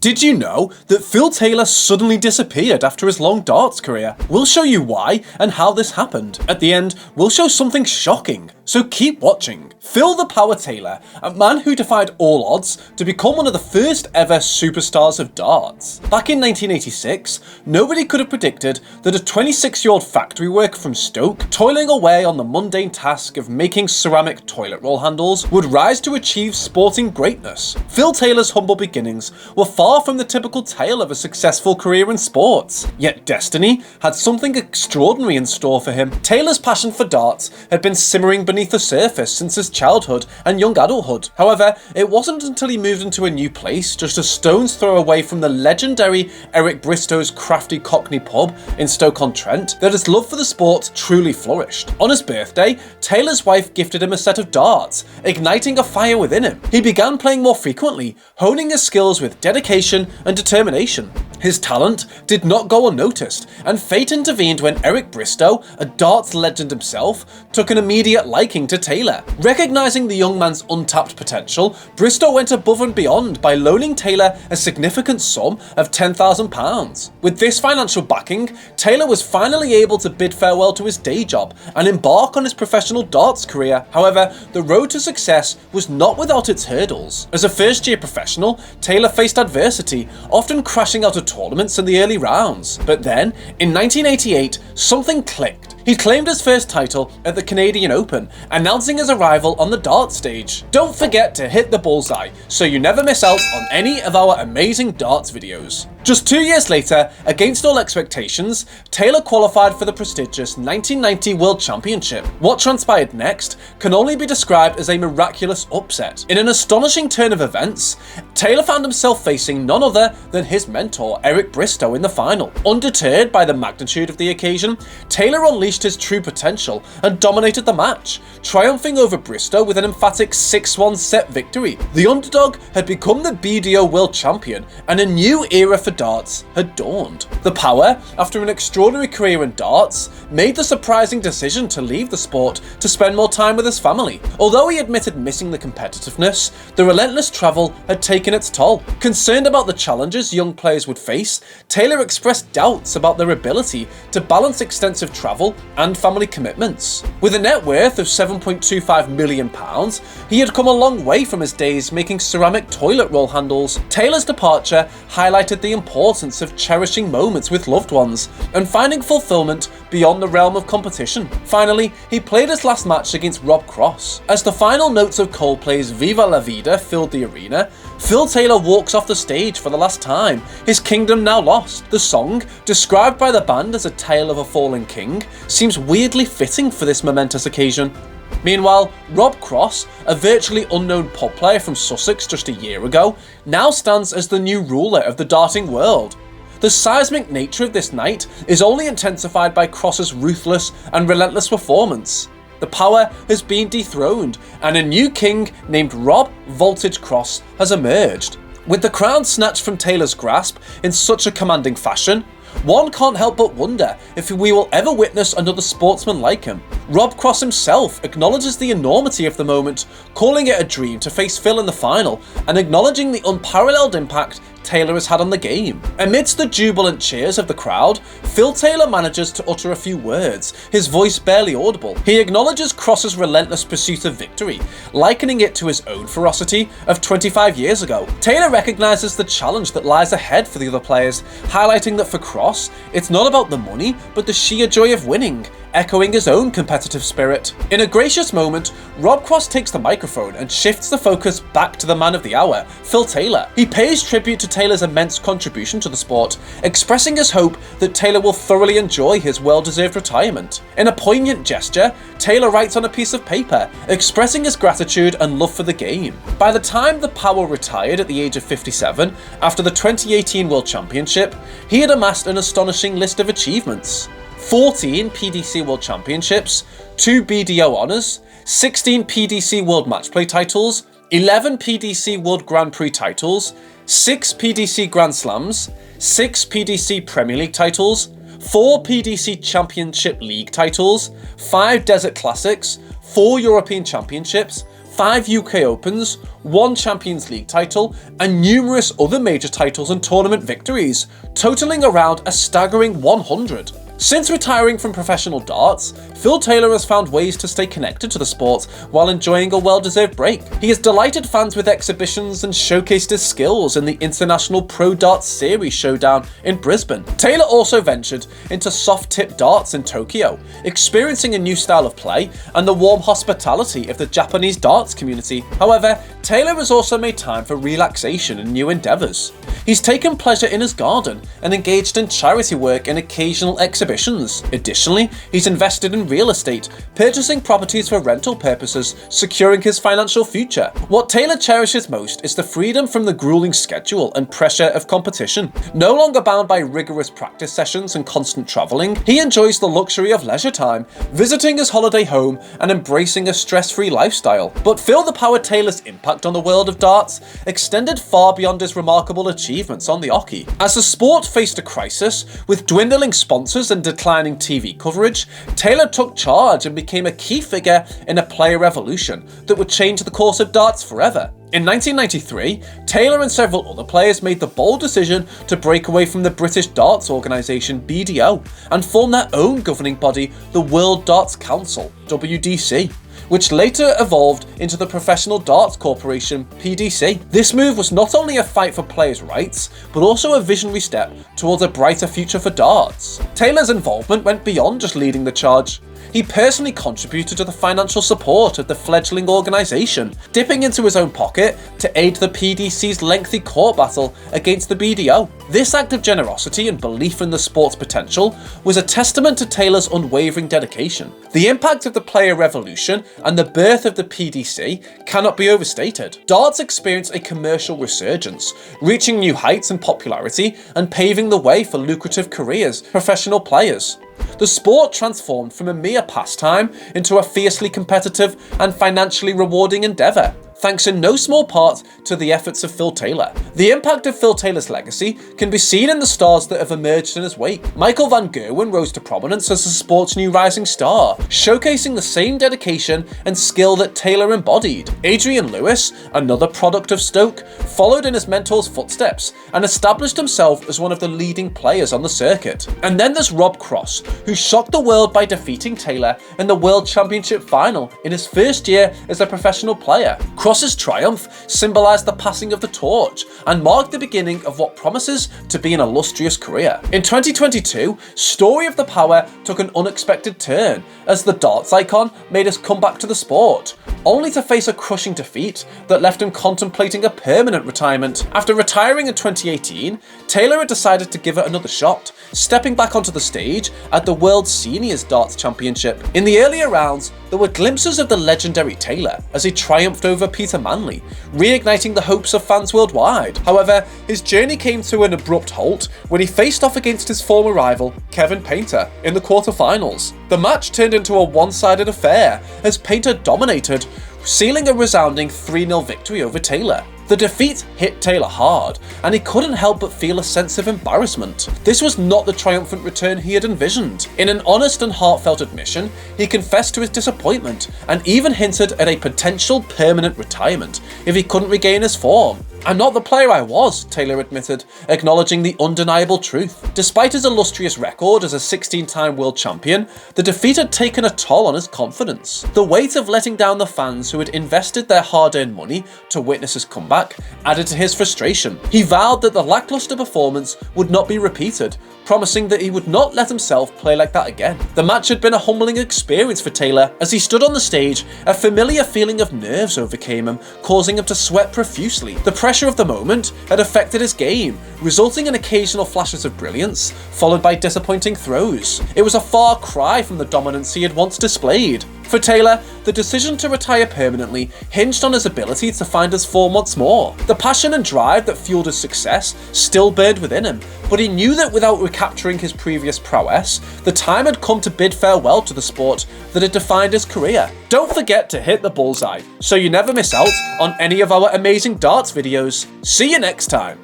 Did you know that Phil Taylor suddenly disappeared after his long darts career? We'll show you why and how this happened. At the end, we'll show something shocking, so keep watching. Phil the Power Taylor, a man who defied all odds to become one of the first ever superstars of darts. Back in 1986, nobody could have predicted that a 26-year-old factory worker from Stoke, toiling away on the mundane task of making ceramic toilet roll handles, would rise to achieve sporting greatness. Phil Taylor's humble beginnings were far from the typical tale of a successful career in sports, yet destiny had something extraordinary in store for him. Taylor's passion for darts had been simmering beneath the surface since his childhood and young adulthood. However, it wasn't until he moved into a new place, just a stone's throw away from the legendary Eric Bristow's crafty Cockney pub in Stoke-on-Trent, that his love for the sport truly flourished. On his birthday, Taylor's wife gifted him a set of darts, igniting a fire within him. He began playing more frequently, honing his skills with dedication and determination. His talent did not go unnoticed, and fate intervened when Eric Bristow, a darts legend himself, took an immediate liking to Taylor. Recognizing the young man's untapped potential, Bristow went above and beyond by loaning Taylor a significant sum of £10,000. With this financial backing, Taylor was finally able to bid farewell to his day job and embark on his professional darts career. However, the road to success was not without its hurdles. As a first-year professional, Taylor faced adversity, often crashing out of tournaments in the early rounds. But then, in 1988, something clicked. He claimed his first title at the Canadian Open, announcing his arrival on the darts stage. Don't forget to hit the bullseye so you never miss out on any of our amazing darts videos. Just 2 years later, against all expectations, Taylor qualified for the prestigious 1990 World Championship. What transpired next can only be described as a miraculous upset. In an astonishing turn of events, Taylor found himself facing none other than his mentor, Eric Bristow, in the final. Undeterred by the magnitude of the occasion, Taylor unleashed his true potential and dominated the match, triumphing over Bristow with an emphatic 6-1 set victory. The underdog had become the BDO World Champion, and a new era for darts had dawned. The Power, after an extraordinary career in darts, made the surprising decision to leave the sport to spend more time with his family. Although he admitted missing the competitiveness, the relentless travel had taken its toll. Concerned about the challenges young players would face, Taylor expressed doubts about their ability to balance extensive travel and family commitments. With a net worth of £7.25 million, he had come a long way from his days making ceramic toilet roll handles. Taylor's departure highlighted the importance of cherishing moments with loved ones and finding fulfillment beyond the realm of competition. Finally, he played his last match against Rob Cross. As the final notes of Coldplay's Viva La Vida filled the arena, Phil Taylor walks off the stage for the last time, his kingdom now lost. The song, described by the band as a tale of a fallen king, seems weirdly fitting for this momentous occasion. Meanwhile, Rob Cross, a virtually unknown pub player from Sussex just a year ago, now stands as the new ruler of the darting world. The seismic nature of this night is only intensified by Cross's ruthless and relentless performance. The Power has been dethroned, and a new king named Rob Voltage Cross has emerged. With the crown snatched from Taylor's grasp in such a commanding fashion, one can't help but wonder if we will ever witness another sportsman like him. Rob Cross himself acknowledges the enormity of the moment, calling it a dream to face Phil in the final, and acknowledging the unparalleled impact Taylor has had on the game. Amidst the jubilant cheers of the crowd, Phil Taylor manages to utter a few words, his voice barely audible. He acknowledges Cross's relentless pursuit of victory, likening it to his own ferocity of 25 years ago. Taylor recognizes the challenge that lies ahead for the other players, highlighting that for Cross, it's not about the money, but the sheer joy of winning, echoing his own competitive spirit. In a gracious moment, Rob Cross takes the microphone and shifts the focus back to the man of the hour, Phil Taylor. He pays tribute to Taylor's immense contribution to the sport, expressing his hope that Taylor will thoroughly enjoy his well-deserved retirement. In a poignant gesture, Taylor writes on a piece of paper, expressing his gratitude and love for the game. By the time the Power retired at the age of 57, after the 2018 World Championship, he had amassed an astonishing list of achievements. 14 PDC World Championships, 2 BDO honours, 16 PDC World Matchplay titles, 11 PDC World Grand Prix titles, 6 PDC Grand Slams, 6 PDC Premier League titles, 4 PDC Championship League titles, 5 Desert Classics, 4 European Championships, 5 UK Opens, 1 Champions League title, and numerous other major titles and tournament victories, totaling around a staggering 100. Since retiring from professional darts, Phil Taylor has found ways to stay connected to the sport while enjoying a well-deserved break. He has delighted fans with exhibitions and showcased his skills in the International Pro Darts Series showdown in Brisbane. Taylor also ventured into soft-tip darts in Tokyo, experiencing a new style of play and the warm hospitality of the Japanese darts community. However, Taylor has also made time for relaxation and new endeavours. He's taken pleasure in his garden and engaged in charity work and occasional exhibitions. Additionally, he's invested in real estate, purchasing properties for rental purposes, securing his financial future. What Taylor cherishes most is the freedom from the grueling schedule and pressure of competition. No longer bound by rigorous practice sessions and constant travelling, he enjoys the luxury of leisure time, visiting his holiday home and embracing a stress-free lifestyle. But Phil the Power Taylor's impact on the world of darts extended far beyond his remarkable achievements on the oche. As the sport faced a crisis, with dwindling sponsors and declining TV coverage, Taylor took charge and became a key figure in a player revolution that would change the course of darts forever. In 1993, Taylor and several other players made the bold decision to break away from the British darts organisation BDO and form their own governing body, the World Darts Council, WDC, which later evolved into the Professional Darts Corporation, PDC. This move was not only a fight for players' rights, but also a visionary step towards a brighter future for darts. Taylor's involvement went beyond just leading the charge. He personally contributed to the financial support of the fledgling organisation, dipping into his own pocket to aid the PDC's lengthy court battle against the BDO. This act of generosity and belief in the sport's potential was a testament to Taylor's unwavering dedication. The impact of the player revolution and the birth of the PDC cannot be overstated. Darts experienced a commercial resurgence, reaching new heights in popularity and paving the way for lucrative careers for professional players. The sport transformed from a mere pastime into a fiercely competitive and financially rewarding endeavour, thanks in no small part to the efforts of Phil Taylor. The impact of Phil Taylor's legacy can be seen in the stars that have emerged in his wake. Michael van Gerwen rose to prominence as the sport's new rising star, showcasing the same dedication and skill that Taylor embodied. Adrian Lewis, another product of Stoke, followed in his mentor's footsteps and established himself as one of the leading players on the circuit. And then there's Rob Cross, who shocked the world by defeating Taylor in the World Championship final in his first year as a professional player. Cross's triumph symbolised the passing of the torch and marked the beginning of what promises to be an illustrious career. In 2022, Story of the Power took an unexpected turn as the darts icon made his comeback to the sport, only to face a crushing defeat that left him contemplating a permanent retirement. After retiring in 2018, Taylor had decided to give it another shot, stepping back onto the stage at the World Seniors Darts Championship. In the earlier rounds, there were glimpses of the legendary Taylor as he triumphed over Peter Manley, reigniting the hopes of fans worldwide. However, his journey came to an abrupt halt when he faced off against his former rival, Kevin Painter, in the quarter-finals. The match turned into a one-sided affair as Painter dominated, sealing a resounding 3-0 victory over Taylor. The defeat hit Taylor hard, and he couldn't help but feel a sense of embarrassment. This was not the triumphant return he had envisioned. In an honest and heartfelt admission, he confessed to his disappointment and even hinted at a potential permanent retirement if he couldn't regain his form. "I'm not the player I was," Taylor admitted, acknowledging the undeniable truth. Despite his illustrious record as a 16-time world champion, the defeat had taken a toll on his confidence. The weight of letting down the fans who had invested their hard-earned money to witness his comeback added to his frustration. He vowed that the lackluster performance would not be repeated, promising that he would not let himself play like that again. The match had been a humbling experience for Taylor. As he stood on the stage, a familiar feeling of nerves overcame him, causing him to sweat profusely. The pressure of the moment had affected his game, resulting in occasional flashes of brilliance, followed by disappointing throws. It was a far cry from the dominance he had once displayed. For Taylor, the decision to retire permanently hinged on his ability to find his form once more. The passion and drive that fueled his success still burned within him, but he knew that without recapturing his previous prowess, the time had come to bid farewell to the sport that had defined his career. Don't forget to hit the bullseye so you never miss out on any of our amazing darts videos. See you next time.